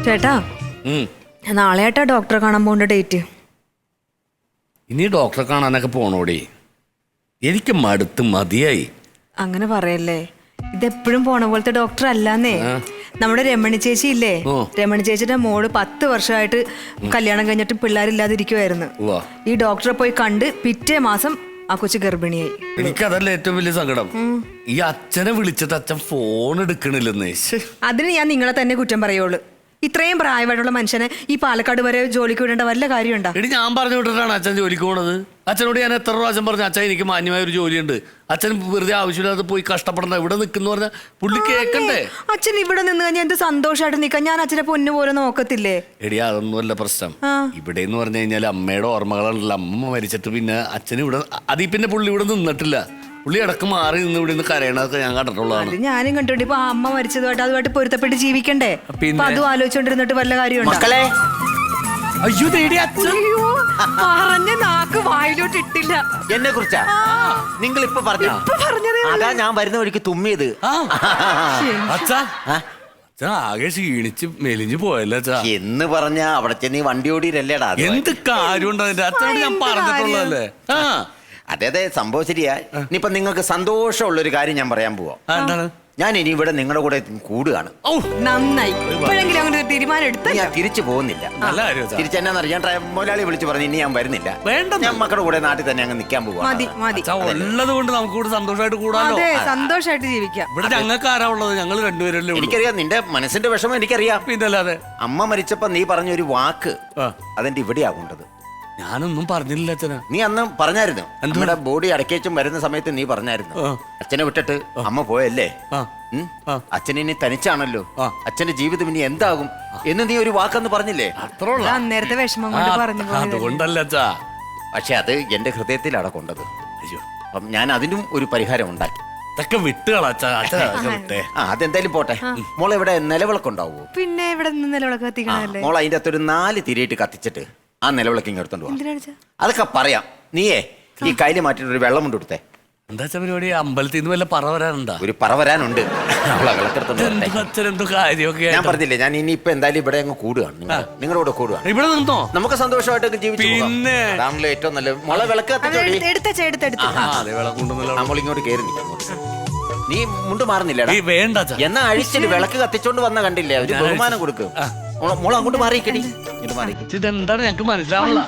ചേട്ടാ നാളെയായിട്ടാ ഡോക്ടറെ കാണാൻ പോകേണ്ട ഡേറ്റ്. ഇനി ഡോക്ടറെ കാണാനൊക്കെ പോണോടി, എനിക്ക് മടുത്ത് മതിയായി. അങ്ങനെ പറയല്ലേ, ഇതെപ്പോഴും പോണ പോലത്തെ ഡോക്ടർ അല്ലാന്നേ. നമ്മുടെ രമണി ചേച്ചി ഇല്ലേ, രമണി ചേച്ചിയുടെ മോള് 10 വർഷമായിട്ട് കല്യാണം കഴിഞ്ഞിട്ട് പിള്ളേരില്ലാതിരിക്കുവായിരുന്നു. ഈ ഡോക്ടറെ പോയി കണ്ട് പിറ്റേ മാസം ആ കൊച്ചു ഗർഭിണിയായി. എനിക്കതല്ല ഏറ്റവും വലിയ സങ്കടം, ഈ അച്ഛനെ വിളിച്ചിട്ട് അച്ഛൻ ഫോൺ എടുക്കണില്ലെന്നേ. അതിന് ഞാൻ നിങ്ങളെ തന്നെ കുറ്റം പറയുള്ളൂ. ഇത്രയും പ്രായമായിട്ടുള്ള മനുഷ്യനെ ഈ പാലക്കാട് വരെ ജോലിക്ക് വിടേണ്ട വല്ല കാര്യമുണ്ടോ? എടി ഞാൻ പറഞ്ഞു വിട്ടിട്ടാണ് അച്ഛൻ ജോലിക്ക് പോണത്. അച്ഛനോട് ഞാൻ എത്ര പ്രാവശ്യം പറഞ്ഞു, അച്ഛൻ എനിക്ക് മാന്യമായ ഒരു ജോലിയുണ്ട്, അച്ഛൻ വെറുതെ ആവശ്യമില്ലാതെ പോയി കഷ്ടപ്പെടണ്ട, ഇവിടെ നിൽക്കുന്നു പറഞ്ഞാൽ പുള്ളി കേൾക്കണ്ടേ. അച്ഛൻ ഇവിടെ നിന്ന് കഴിഞ്ഞാൽ എന്ത് സന്തോഷമായിട്ട് നിൽക്കാൻ, ഞാൻ അച്ഛനെ പൊന്നു പോലെ നോക്കത്തില്ലേ? എടി അതൊന്നുമല്ല പ്രശ്നം. ഇവിടെ എന്ന് പറഞ്ഞു കഴിഞ്ഞാൽ അമ്മയുടെ ഓർമ്മകളുണ്ടല്ലോ, അമ്മ മരിച്ചിട്ട് പിന്നെ അച്ഛൻ ഇവിടെ അതീ പിന്നെ പുള്ളി ഇവിടെ നിന്നിട്ടില്ല, പുള്ളി ഇടക്ക് മാറി നിന്ന് ഇവിടെ നിന്ന് കരയണതൊക്കെ ഞാൻ കണ്ടിട്ടുള്ളതാണ്. ഞാനും കണ്ടിട്ടുണ്ട്. ഇപ്പൊ അമ്മ മരിച്ചതുമായിട്ട് അതുമായിട്ട് പൊരുത്തപ്പെട്ട് ജീവിക്കണ്ടേ, അതും ആലോചിച്ചോണ്ടിരുന്നിട്ട് വല്ല കാര്യമുണ്ടോ? അയ്യോ പറഞ്ഞ നാക്ക് വായിലോട്ട് ഇട്ടില്ല. എന്നെ കുറിച്ചാ നിങ്ങൾ ഇപ്പൊ പറഞ്ഞതേ അതാ ഞാൻ വരുന്ന വഴിക്ക് തുമ്മിയത്. അച്ഛാ ആകെ ക്ഷീണിച്ച് മെലിഞ്ഞു പോയല്ലേ അച്ഛാ. എന്ന് പറഞ്ഞ അവിടെ ചെന്ന് വണ്ടി ഓടിയില്ലല്ലേടാ. എന്ത് കാര്യമുണ്ടോ അതിന്റെ അച്ഛനോട് ഞാൻ പറഞ്ഞിട്ടുള്ളതല്ലേ. അതെ സംഭവം ശരിയാ. ഇനിയിപ്പൊ നിങ്ങൾക്ക് സന്തോഷമുള്ളൊരു കാര്യം ഞാൻ പറയാൻ പോവാ. എന്താണ്? ഞാൻ ഇനി ഇവിടെ നിങ്ങളുടെ കൂടെ കൂടുകയാണ്. നന്നായി, ഇപ്പോഴെങ്കിലും അങ്ങനെ ഒരു തീരുമാനം എടുത്ത് ഞാൻ തിരിച്ചു പോകുന്നില്ല. തിരിച്ചെന്നാന്നറിയാം, ഞാൻ മുതലാളി വിളിച്ചു പറഞ്ഞു ഇനി ഞാൻ വരുന്നില്ല, ഞാൻ മക്കളുടെ കൂടെ നാട്ടിൽ തന്നെ അങ്ങ് നിൽക്കാൻ പോവാ. ഉള്ളത് കൊണ്ട് നമുക്ക് കൂടെ സന്തോഷമായിട്ട് കൂടാനോ, സന്തോഷമായിട്ട് ജീവിക്കാം. ഇവിടെ ഞങ്ങൾക്ക് ആരാ ഉള്ളത്? ഞങ്ങൾ രണ്ടുപേരല്ലേ. എനിക്കറിയാം നിന്റെ മനസ്സിന്റെ വിഷമം എനിക്കറിയാം. പിന്നല്ലാതെ അമ്മ മരിച്ചപ്പോ നീ പറഞ്ഞൊരു വാക്ക് അതെന്റെ ഇവിടെയാകൊണ്ടത്. ഞാനൊന്നും പറഞ്ഞില്ല അച്ഛനാ. നീ അന്ന് പറഞ്ഞായിരുന്നു, നമ്മുടെ ബോഡി അടക്കേച്ചും വരുന്ന സമയത്ത് നീ പറഞ്ഞായിരുന്നു അച്ഛനെ വിട്ടിട്ട് അമ്മ പോയല്ലേ, അച്ഛൻ ഇനി തനിച്ചാണല്ലോ, അച്ഛന്റെ ജീവിതം ഇനി എന്താകും എന്ന് നീ ഒരു വാക്കെന്ന് പറഞ്ഞില്ലേ? നേരത്തെ വിഷമം കൊണ്ട് പറഞ്ഞു. അതുകൊണ്ടല്ല അച്ഛാ, പക്ഷെ അത് എന്റെ ഹൃദയത്തിലാണ് കൊണ്ടത്. അപ്പം ഞാൻ അതിനും ഒരു പരിഹാരം ഉണ്ടാക്കി. ഇതൊക്കെ വിട്ടുകളാ. അതെന്തായാലും പോട്ടെ. മോളെ ഇവിടെ നിലവിളക്കുണ്ടാവോ? പിന്നെ ഇവിടെ നിലവിളക്ക് കത്തിക്കണല്ലേ. മോൾ അതിന്റെ അകത്തൊരു 4 തിരിയിട്ട് കത്തിച്ചിട്ട് ആ നിലവിളക്ക് ഇങ്ങ് എടുത്തോണ്ട് പോവാ. അതൊക്കെ പറയാം. നീയേ ഈ കയ്യിൽ മാറ്റിട്ട് ഒരു വെള്ളം കൊണ്ട് കൊടുത്തേ. എന്താ പരിപാടി? അമ്പലത്തിൽ നിന്ന് വല്ല പറ വരാനുണ്ടാ? ഒരു പറ വരാനുണ്ട്. ഞാൻ പറഞ്ഞില്ലേ, ഞാൻ ഇനി ഇപ്പൊ എന്തായാലും ഇവിടെ അങ്ങ് കൂടുകയാണ്, നിങ്ങളുടെ കൂടെ കൂടുകയാണ്. ഇവിടെ നിന്നോ, നമുക്ക് സന്തോഷമായിട്ടൊക്കെ ജീവിച്ചു. പിന്നെ അതാണല്ലോ ഏറ്റവും നല്ലത്. മോളെ വിളക്ക് നമ്മളിങ്ങോട്ട് കയറി നീ മുണ്ട് മാറുന്നില്ല. വേണ്ട എന്നാ അഴിച്ചിട്ട് വിളക്ക് കത്തിച്ചോണ്ട് വന്ന കണ്ടില്ലേ, ഒരു ബഹുമാനം കൊടുക്കും. മോളെ അങ്ങോട്ട് മാറിക്കടി. ഇതെന്താണ് ഞങ്ങക്ക് മനസ്സിലാവില്ല.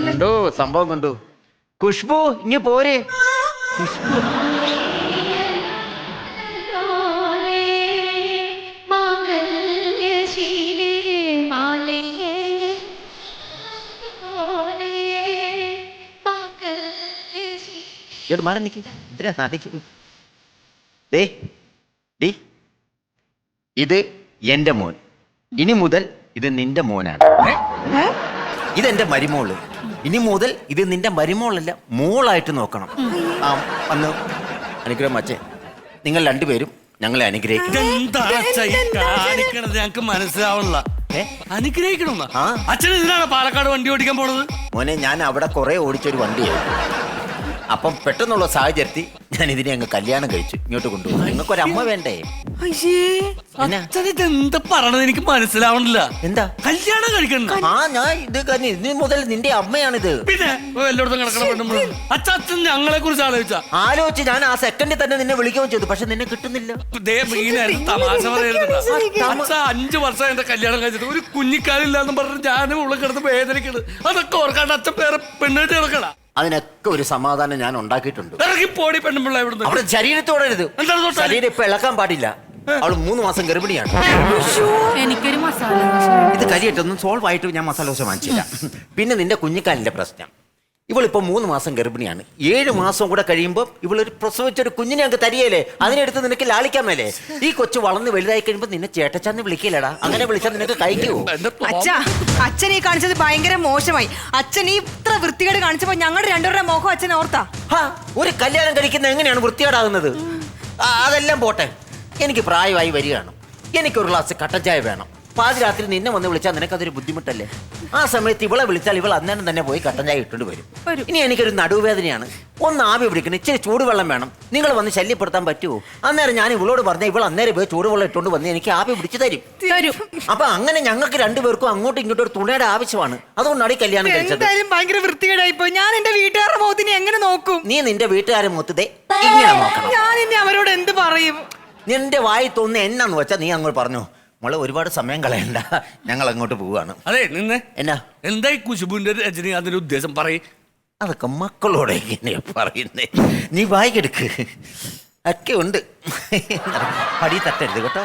കണ്ടോ സംഭവം കണ്ടു. ഖുഷ്ബു ഇങ്ങ് പോരെ. മാറി നിൽക്കുക. ഇത് എന്റെ മോൻ, ഇനി മുതൽ ഇത് നിന്റെ മോനാണ്. ഇതെന്റെ മരുമോള്, ഇനി മുതൽ ഇത് നിന്റെ മരുമോളല്ല മോളായിട്ട് നോക്കണം. അന്ന് അനുഗ്രഹം അച്ഛൻ, നിങ്ങൾ രണ്ടുപേരും ഞങ്ങളെ അനുഗ്രഹിക്കണം. ഞങ്ങക്ക് മനസ്സിലാവണില്ല. അനുഗ്രഹിക്കണം. അച്ഛൻ ഇതിനാണ് പാലക്കാട് വണ്ടി ഓടിക്കാൻ പോണത്? മോനെ, ഞാൻ അവിടെ കുറെ ഓടിച്ചൊരു വണ്ടിയായിരുന്നു. അപ്പം പെട്ടെന്നുള്ള സാഹചര്യത്തിൽ ഞാൻ ഇതിനെ അങ്ങ് കല്യാണം കഴിച്ചു ഇങ്ങോട്ട് കൊണ്ടുപോകും. നിങ്ങൾക്കൊരമ്മ വേണ്ടേ? എന്താ പറയണത് എനിക്ക് മനസ്സിലാവണില്ല. എന്താ കല്യാണം കഴിക്കണം? ഞാൻ ഇത് ഇനി മുതൽ നിന്റെ അമ്മയാണിത്. പിന്നെ എല്ലായിടത്തും കിടക്കണം. അച്ഛൻ ഞങ്ങളെ കുറിച്ച് ആലോചിച്ച് ഞാൻ ആ സെക്കൻഡിൽ തന്നെ നിന്നെ വിളിക്കുകയും ചെയ്തു, പക്ഷെ നിന്നെ കിട്ടുന്നില്ല. തമാശ പറയുന്നത്. 5 വർഷം എന്റെ കല്യാണം കഴിച്ചിട്ട് ഒരു കുഞ്ഞിക്കാലില്ലാന്ന് പറഞ്ഞിട്ട് ഞാനും ഉള്ള കിടന്ന് വേദനിക്കണ്. അതൊക്കെ ഓർക്കാണ്ട് അച്ഛൻ പേരെ പെണ്ണിട്ട് കിടക്കണ. അതിനൊക്കെ ഒരു സമാധാനം ഞാൻ ഉണ്ടാക്കിയിട്ടുണ്ട്. അവിടെ ശരീരത്തോടരുത്. ശരീരം ഇപ്പൊ ഇളക്കാൻ പാടില്ല. അവള് 3 മാസം ഗർഭിണിയാണ്. എനിക്കൊരു മസാല ഇത് കരിയായിട്ടൊന്നും സോൾവ് ആയിട്ട് ഞാൻ മസാല ദോശ വാങ്ങിച്ചില്ല. പിന്നെ നിന്റെ കുഞ്ഞിക്കാലിന്റെ പ്രശ്നം, ഇവളിപ്പോ 3 മാസം ഗർഭിണിയാണ്. 7 മാസം കൂടെ കഴിയുമ്പോൾ ഇവളൊരു പ്രസവിച്ചൊരു കുഞ്ഞിനെ അങ്ങ് തരികയല്ലേ, അതിനെടുത്ത് നിനക്ക് ലാളിക്കാൻ മേലേ. ഈ കൊച്ചു വളർന്ന് വലുതായി കഴിയുമ്പോ നിന്നെ ചേട്ടച്ചാന്ന് വിളിക്കില്ലടാ. അങ്ങനെ വിളിച്ചാൽ നിനക്ക് കഴിക്കുവോ? അച്ഛൻ ഈ കാണിച്ചത് ഭയങ്കര മോശമായി. അച്ഛൻ ഈ ഇത്ര വൃത്തികേട് കാണിച്ചപ്പോ ഞങ്ങളുടെ രണ്ടുപേരുടെ മോഹം അച്ഛൻ ഓർത്താ. ഒരു കല്യാണം കഴിക്കുന്ന എങ്ങനെയാണ് വൃത്തികേടാകുന്നത്? അതെല്ലാം പോട്ടെ, എനിക്ക് പ്രായമായി വരികയാണ്. എനിക്കൊരു ഗ്ലാസ് കട്ടൻ ചായ വേണം. പാതിരാത്രി നിന്നെ വന്ന് വിളിച്ചാൽ നിനക്കതൊരു ബുദ്ധിമുട്ടല്ലേ? ആ സമയത്ത് ഇവളെ വിളിച്ചാൽ ഇവൾ അന്നേരം തന്നെ പോയി കട്ടൻ ചായ ഇട്ടുകൊണ്ട് വരും. ഇനി എനിക്കൊരു നടുവേദനയാണ്, ഒന്ന് ആവി പിടിക്കണം, ഇച്ചിരി ചൂടുവെള്ളം വേണം, നിങ്ങൾ വന്ന് ശല്യപ്പെടുത്താൻ പറ്റുമോ? അന്നേരം ഞാൻ ഇവളോട് പറഞ്ഞ ഇവൾ അന്നേരം പോയി ചൂടുവെള്ളം ഇട്ടുകൊണ്ട് വന്ന് എനിക്ക് ആവി പിടിച്ചു തരും. അപ്പൊ അങ്ങനെ ഞങ്ങൾക്ക് രണ്ടുപേർക്കും അങ്ങോട്ടും ഇങ്ങോട്ടും ഒരു തുണയുടെ ആവശ്യമാണ്. അതുകൊണ്ടാണ് ഈ കല്യാണം കഴിച്ചത്. ഭയങ്കര വൃത്തികേടായി പോയി. ഞാൻ എന്റെ വീട്ടുകാരുടെ മുഖത്തിനെ എങ്ങനെ നോക്കും? നീ നിന്റെ വീട്ടുകാരെ മുഖത്തേ ഇങ്ങനെ നോക്കണം. ഞാൻ ഇനി അവരോട് എന്ത് പറയും? നിന്റെ വായി തോന്നുന്ന എന്നാന്ന് വെച്ചാ നീ അങ്ങോട്ട് പറഞ്ഞു. മോളെ ഒരുപാട് സമയം കളയണ്ട, ഞങ്ങൾ അങ്ങോട്ട് പോവാണ്. അതെ നിന്ന് എന്നാ എന്തായി കുശുബുന്റെ രജനി അതിന്റെ ഉദ്ദേശം പറയും? അതൊക്കെ മക്കളോട് എങ്ങനെയാ പറയുന്നേ? നീ വായിക്കെടുക്ക്, ഒക്കെ ഉണ്ട്. പടി തട്ടരുത് കേട്ടോ.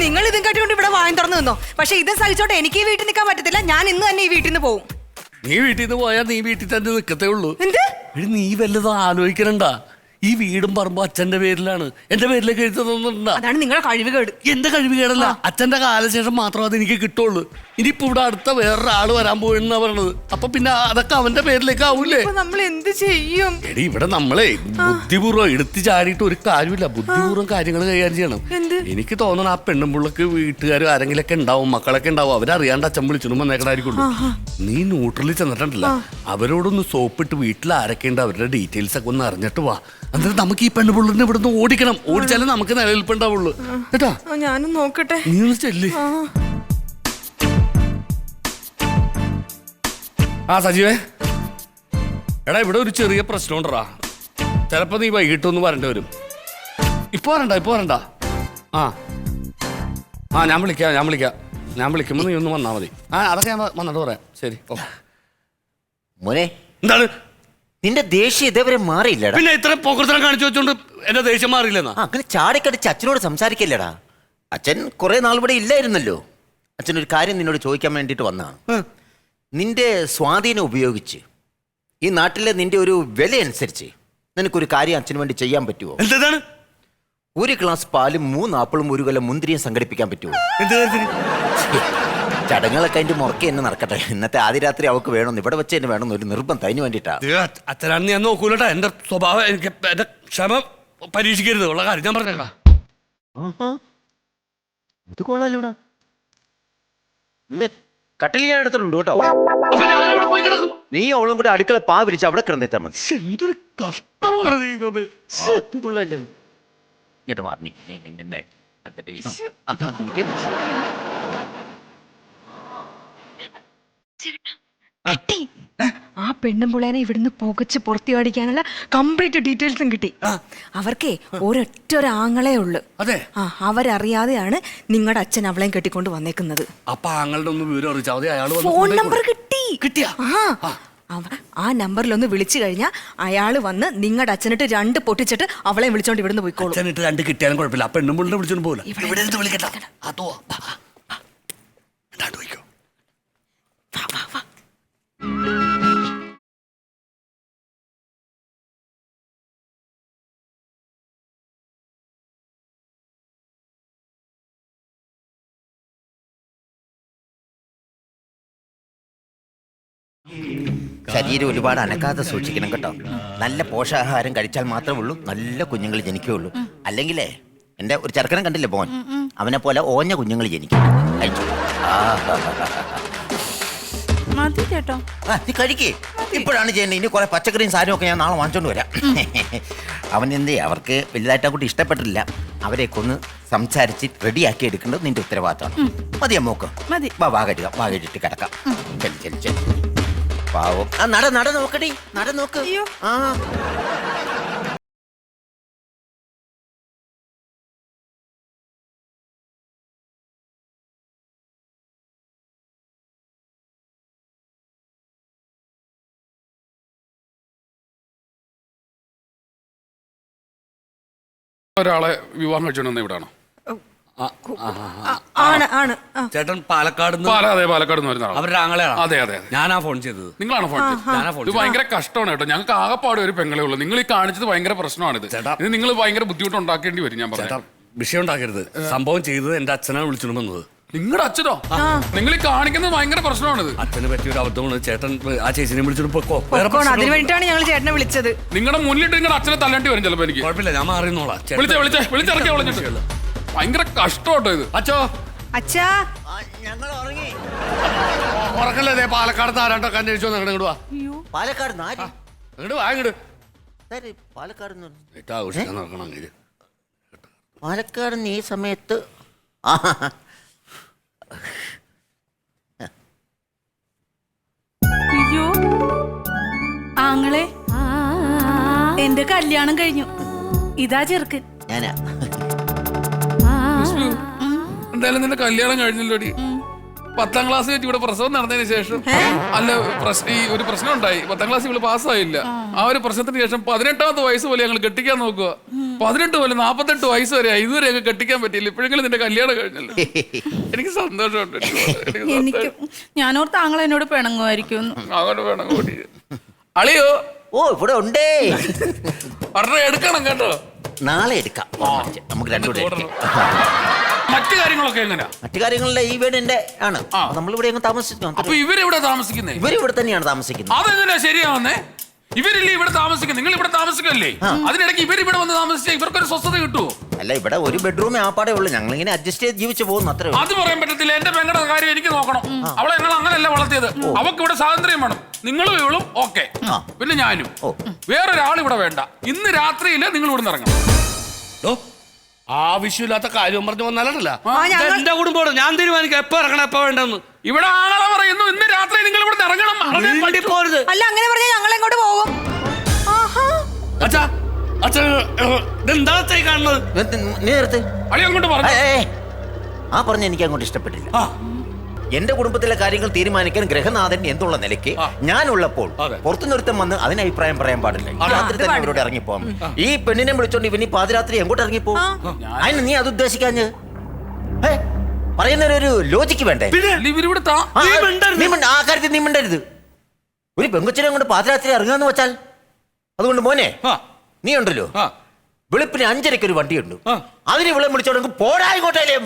നിങ്ങൾ ഇതും കെട്ടിക്കൊണ്ട് ഇവിടെ വായം തുറന്നു നിന്നോ. പക്ഷെ ഇത് സഹിച്ചോട്ടെ, എനിക്ക് ഈ വീട്ടിൽ നിൽക്കാൻ പറ്റത്തില്ല. ഞാൻ ഇന്ന് തന്നെ ഈ വീട്ടിൽ നിന്ന് പോകും. നീ വീട്ടിൽ നിന്ന് പോയാൽ നീ വീട്ടിൽ തന്നെ നിൽക്കത്തേ ഉള്ളൂ. എന്ത്? നീ വല്ലതും ആലോചിക്കണണ്ട. ഈ വീടും പറമ്പും അച്ഛന്റെ പേരിലാണ്, എന്റെ പേരിലേക്ക് എഴുതുന്നുണ്ടാ. അതാണ് നിങ്ങളുടെ കഴിവുകേട്. എന്റെ കഴിവുകേടല്ല, അച്ഛന്റെ കാലശേഷം മാത്രം അത് എനിക്ക് കിട്ടുള്ളൂ. ഇനിയിപ്പോ ഇവിടെ അടുത്ത വേറൊരാള് വരാൻ പോയെന്നാ പറഞ്ഞത്. അപ്പൊ പിന്നെ അതൊക്കെ അവന്റെ പേരിലേക്ക് ആവൂലേ? നമ്മൾ എന്ത് ചെയ്യും? എടി ഇവിടെ നമ്മളെ ബുദ്ധിപൂർവ്വം എടുത്തു ചാടിയിട്ട് ഒരു കാര്യമില്ല. ബുദ്ധിപൂർവ്വം കാര്യങ്ങൾ കൈകാര്യം ചെയ്യണം. എനിക്ക് തോന്നണം ആ പെണ്ണുമ്പിള്ളക്ക് വീട്ടുകാരും ആരെങ്കിലൊക്കെ ഉണ്ടാവും, മക്കളൊക്കെ ഉണ്ടാവും. അവരറിയാണ്ട് അച്ഛൻ വിളിച്ചു വന്നേക്കണായിരിക്കുള്ളൂ. നീ ന്യൂട്രലിൽ ചെന്നിട്ടുണ്ടല്ല, അവരോടൊന്ന് സോപ്പിട്ട് വീട്ടിൽ ആരൊക്കെ ഉണ്ട് അവരുടെ ഡീറ്റെയിൽസ് ഒക്കെ ഒന്ന് അറിഞ്ഞിട്ട് വാ. എന്നിട്ട് നമുക്ക് ഈ പെണ്ണുപിള്ളറിനെ ഇവിടെ നിന്ന് ഓടിക്കണം. ഓടിച്ചാലേ നമുക്ക് നിലനിൽപ്പുണ്ടാവുള്ളൂ കേട്ടാ. ഞാനും നോക്കട്ടെ. നീ ഒന്ന് ചെല്ല്. ആ സജീവേ, എടാ ഇവിടെ ഒരു ചെറിയ പ്രശ്നം ഉണ്ടറാ. ചിലപ്പോ നീ വൈകിട്ടൊന്ന് വരേണ്ടി വരും. ഇപ്പൊ വരണ്ട. ആ ഞാൻ വിളിക്കുമ്പോ നീ ഒന്ന് വന്നാ മതി. അതൊക്കെ ഞാൻ വന്നിട്ട് പറയാം. ശരി. ഓ മോനെ, എന്താണ് നിന്റെ ദേഷ്യം ഇതേവരെ മാറിയില്ലടാ. പിന്നെ ഇത്ര പോക്കൃത്തരം കാണിച്ചു വെച്ചോണ്ട് എന്റെ ദേഷ്യം മാറിയില്ലെന്നാ? അങ്ങനെ ചാടിക്കടിച്ച് അച്ഛനോട് സംസാരിക്കില്ലടാ. അച്ഛൻ കുറെ നാൾ ഇവിടെ ഇല്ലായിരുന്നല്ലോ. അച്ഛനൊരു കാര്യം നിന്നോട് ചോദിക്കാൻ വേണ്ടിയിട്ട് വന്നതാണ്. നിന്റെ സ്വാധീനം ഉപയോഗിച്ച് ഈ നാട്ടിലെ നിന്റെ ഒരു വില അനുസരിച്ച് നിനക്കൊരു കാര്യം അച്ഛന് വേണ്ടി ചെയ്യാൻ പറ്റുമോ? എന്താണ്? ഒരു ഗ്ലാസ് പാലും 3 ആപ്പിളും 1 കൊല്ലം മുന്തിരിയും സംഘടിപ്പിക്കാൻ പറ്റുമോ? ചടങ്ങുകളൊക്കെ അതിന്റെ മുറക്കി തന്നെ നടക്കട്ടെ. ഇന്നത്തെ ആദ്യ രാത്രി അവക്ക് വേണമെന്ന്, ഇവിടെ വെച്ച് തന്നെ വേണമെന്ന് ഒരു നിർബന്ധം അതിന് വേണ്ടിട്ടാ. അച്ഛനാണെന്ന് ഞാൻ നോക്കൂലട്ടാ. എന്റെ സ്വഭാവം എനിക്ക് എന്റെ ക്ഷമ പരീക്ഷിക്കരുത് ഉള്ള കാര്യം ഞാൻ പറഞ്ഞേക്കാം. ഇത് കൊള്ളാലൂടാ. കട്ടിൽ ഞാൻ എടുത്തിട്ടുണ്ട് കേട്ടോ. നീ അവളും കൂടെ അടുക്കള പാ വിരിച്ച് അവിടെ കിടന്നിട്ടാ മതി. ആ പെണ്ണുമ്പുള്ളേനെ ഇവിടുന്ന് പുകച്ച് പുറത്തിയാടിക്കാനുള്ള കംപ്ലീറ്റ് ഡീറ്റെയിൽസും കിട്ടി. അവർക്കേ ഒരൊറ്റ ആങ്ങളേ ഉള്ളു. അതെ, അവരറിയാതെയാണ് നിങ്ങളുടെ അച്ഛൻ അവളെയും കെട്ടിക്കൊണ്ട് വന്നേക്കുന്നത്. അപ്പൊ ആങ്ങളുടെ ഒന്ന് വിവരം അറിയിച്ചാൽ മതി. അയാൾ ഫോൺ നമ്പർ കിട്ടിയാ ആ നമ്പറിലൊന്ന് വിളിച്ചു കഴിഞ്ഞാൽ അയാള് വന്ന് നിങ്ങളുടെ അച്ഛനിട്ട് 2 പൊട്ടിച്ചിട്ട് അവളെ വിളിച്ചോണ്ട് ഇവിടുന്ന് പോയിക്കോളൂ. അച്ഛനിട്ട് 2 കിട്ടിയാലും കുഴപ്പമില്ല. ആ പെണ്ണുമ്പിളിനെ വിളിച്ചോണ്ട് പോകില്ല. അതോ പോയിക്കോ. ശരീരം ഒരുപാട് അനക്കാതെ സൂക്ഷിക്കണം കേട്ടോ. നല്ല പോഷകാഹാരം കഴിച്ചാൽ മാത്രമേ ഉള്ളൂ നല്ല കുഞ്ഞുങ്ങൾ ജനിക്കുകയുള്ളൂ. അല്ലെങ്കിലേ എന്റെ ഒരു ചെറുക്കനെ കണ്ടില്ലേ പോൻ, അവനെ പോലെ ഓഞ്ഞ കുഞ്ഞുങ്ങൾ ജനിക്കും. മതി ചേട്ടോ. നീ കഴിക്കേ, ഇപ്പോഴാണ് ചെയ്യേണ്ടത്. ഇനി കുറെ പച്ചക്കറിയും സാധനവും ഒക്കെ ഞാൻ നാളെ വാങ്ങിച്ചോണ്ട് വരാം. അവൻ എന്തേ അവർക്ക് വലുതായിട്ട് അങ്ങോട്ട് ഇഷ്ടപ്പെട്ടില്ല. അവരെയൊക്കെ ഒന്ന് സംസാരിച്ച് റെഡിയാക്കി എടുക്കേണ്ടത് നിന്റെ ഉത്തരവാദിത്തമാണ്. മതിയാ മോക്ക്? മതി. വാ കഴിച്ചിട്ട് കിടക്കാം. ചെല്ലി പാവം. നട നോക്കടി, നട നോക്ക്. ആ ഒരാളെ വിവാഹം കഴിച്ചോണ്ട് ഇവിടാണോ? ചേട്ടൻ പാലക്കാട് പാലക്കാട് വരുന്ന അവരുടെ ആങ്ങളെയാണ്. അതെ. ഞാനാ ഫോൺ ചെയ്തത്. നിങ്ങളാണ് ഫോൺ ചെയ്തത്? ഇത് ഭയങ്കര കഷ്ടമാണ് കേട്ടോ. ഞങ്ങൾക്ക് ആകെപ്പാട് ഒരു പെങ്ങളേ ഉള്ളൂ. നിങ്ങൾ ഈ കാണിച്ചത് ഭയങ്കര പ്രശ്നമാണിത്. ഇത് നിങ്ങൾ ഭയങ്കര ബുദ്ധിമുട്ട് ഉണ്ടാക്കേണ്ടി വരും. ഞാൻ പറയാം, വിഷയം ഉണ്ടാക്കരുത്. സംഭവം ചെയ്തത് എന്റെ അച്ഛനാണ് വിളിച്ചോണ്ട് വന്നത്. നിങ്ങളുടെ അച്ഛനോ? നിങ്ങൾ ഈ കാണിക്കുന്നത് ഭയങ്കര പ്രശ്നമാണിത്. അച്ഛന് പറ്റിയ ഒരു അബദ്ധമാണ്. ചേട്ടൻ ആ ചേച്ചിനെ വിളിച്ചിട്ട് പൊക്കോ. പൊക്കോണം. അതിന് വേണ്ടിയിട്ടാണ് ഞങ്ങൾ ചേട്ടനെ വിളിച്ചത്. നിങ്ങളുടെ മുന്നിട്ട് നിങ്ങളുടെ അച്ഛനെ തല്ലേണ്ടി വരും ചിലപ്പോ. എനിക്ക് കുഴപ്പമില്ല, ഞാൻ മാറിന്നോളാം. വിളിച്ചിറക്കി വിളിച്ചിട്ട് ഭയങ്കര കഷ്ടോട്ടോ ഇത്. അച്ഛോ അച്ഛാ ഞങ്ങൾ ഉറങ്ങി. ഉറക്കല്ലേ? പാലക്കാട് ആരാണ്ടൊക്കെ അന്വേഷിച്ചോ. ഇങ്ങോട്ട് വാ. പാലക്കാട് ഇങ്ങോട്ട് വാ. ഇങ്ങോട്ട് പാലക്കാട് ആഘോഷിക്കാൻ നോക്കണം. പാലക്കാട് ഈ സമയത്ത് അയ്യോ ആങ്ങളെ, എന്റെ കല്യാണം കഴിഞ്ഞു. ഇതാ ചെറുക്കൻ. ഞാനാ. എന്തായാലും നിന്റെ കല്യാണം കഴിഞ്ഞല്ലോടി. 10ാം ക്ലാസ് വെച്ച് ഇവിടെ പ്രസവം നടന്നതിന് ശേഷം അല്ല ഈ ഒരു പ്രശ്നം ഉണ്ടായി. 10ാം ക്ലാസ് ഇവിടെ പാസ്സായില്ല. ആ ഒരു പ്രശ്നത്തിന് ശേഷം 18ാമത്തെ വയസ്സ് പോലെ ഞങ്ങൾ കെട്ടിക്കാൻ നോക്കുക. 18 പോലെ 48 വയസ്സ് വരെ ഇതുവരെ ഞങ്ങൾ കെട്ടിക്കാൻ പറ്റിയില്ല. ഇപ്പോഴെങ്കിലും നിന്റെ കല്യാണം കഴിഞ്ഞല്ലോ. എനിക്ക് സന്തോഷമുണ്ട്. എനിക്ക് ഞാനോർത്ത് ആങ്ങളെ എന്നോട് പിണങ്ങുമായിരിക്കും. അങ്ങോട്ട് വേണം കൂടി. അളിയോ ഓ ഇവിടെ ഉണ്ടേ. പറഞ്ഞ എടുക്കണം കേട്ടോ. നാളെ എടുക്കാം. നമുക്ക് രണ്ടുകൂടെ എടുക്കാം. മറ്റു കാര്യങ്ങളൊക്കെ എങ്ങനെയാ? മറ്റു കാര്യങ്ങളിലെ ഈ വീട് എന്റെ ആണ്. നമ്മളിവിടെ അങ്ങ് താമസിക്കാം. അപ്പൊ ഇവരെവിടെ താമസിക്കുന്നേ? ഇവരിവിടെ തന്നെയാണ് താമസിക്കുന്നത്. അതെങ്ങനെയാ ശരിയാവുന്നേ? ഇവരില്ലേ ഇവിടെ താമസിക്കുന്നത്? നിങ്ങൾ ഇവിടെ താമസിക്കല്ലേ? അതിനിടയ്ക്ക് ഇവരിവിടെ വന്ന് താമസിച്ചാൽ ഇവർക്കൊരു സ്വസ്ഥത കിട്ടുമോ? അല്ല, ഇവിടെ ഒരു ബെഡ്റൂമേ ആപ്പാടേ ഉള്ളൂ. ഞങ്ങൾ ഇങ്ങനെ അഡ്ജസ്റ്റ് ചെയ്ത് ജീവിച്ചു പോകുന്നു, അത്രേ ഉള്ളൂ. അത് പറയാൻ പറ്റത്തില്ല. എന്റെ പെങ്ങളുടെ കാര്യം എനിക്ക് നോക്കണം. അവളെ ഞങ്ങൾ അങ്ങനെയല്ല വളർത്തിയത്. അവക്ക് ഇവിടെ സ്വാതന്ത്ര്യം വേണം. നിങ്ങളും ഇവളും ഓക്കെ, പിന്നെ ഞാനും. വേറൊരാൾ ഇവിടെ വേണ്ട. ഇന്ന് രാത്രിയില് നിങ്ങൾ ഇവിടെ നിന്ന് ഇറങ്ങണം. ആവശ്യമില്ലാത്ത കാര്യം പറഞ്ഞു വന്നാലല്ല. എന്റെ കുടുംബമാണ്. ഞാൻ തീരുമാനിക്കാം എപ്പോ ഇറങ്ങണം എപ്പോ വേണ്ടെന്ന്. ഇവിടെ ആളെ പറയുന്നു ഇന്ന് രാത്രി നിങ്ങൾ ഇവിടെ ഇറങ്ങണം. പോരുത്. അല്ല, അങ്ങനെ പറഞ്ഞാൽ ഞങ്ങൾ എങ്ങോട്ട് പോകും? അച്ഛാ അച്ഛൻ ഇതെന്താ കാണുന്നത്? നീ നേരത്തെ അളി അങ്ങോട്ട് പറഞ്ഞു. ആ പറഞ്ഞ എനിക്ക് അങ്ങോട്ട് ഇഷ്ടപ്പെട്ടില്ല. എന്റെ കുടുംബത്തിലെ കാര്യങ്ങൾ തീരുമാനിക്കാൻ ഗ്രഹനാഥൻ എന്നുള്ള നിലയ്ക്ക് ഞാനുള്ളപ്പോൾ പുറത്തുനിന്നൊരുത്തം വന്ന് അതിന് അഭിപ്രായം പറയാൻ പാടില്ല. രാത്രി തന്നെ അവരോട് ഇറങ്ങിപ്പോവാം. ഈ പെണ്ണിനെ വിളിച്ചോണ്ട് ഇവന് പാതിരാത്രി എങ്ങോട്ട് ഇറങ്ങിപ്പോവും? അതിന് നീ അത് ഉദ്ദേശിക്കാഞ്ഞ് പറയുന്നൊരു ലോജിക്ക് വേണ്ടേ? ആ കാര്യത്തിൽ നീ മിണ്ടരുത്. ഒരു പെങ്കൊച്ചിനെ കൊണ്ട് പാതിരാത്രി ഇറങ്ങാന്ന് വെച്ചാൽ അതുകൊണ്ട് മോനെ നീ ഉണ്ടല്ലോ, വെളുപ്പിന് 5:30 ഒരു വണ്ടിയുണ്ട്. അതിന് വിളം വിളിച്ചോണ്ടെങ്കിൽ പോരാ ഇങ്ങോട്ടേലും.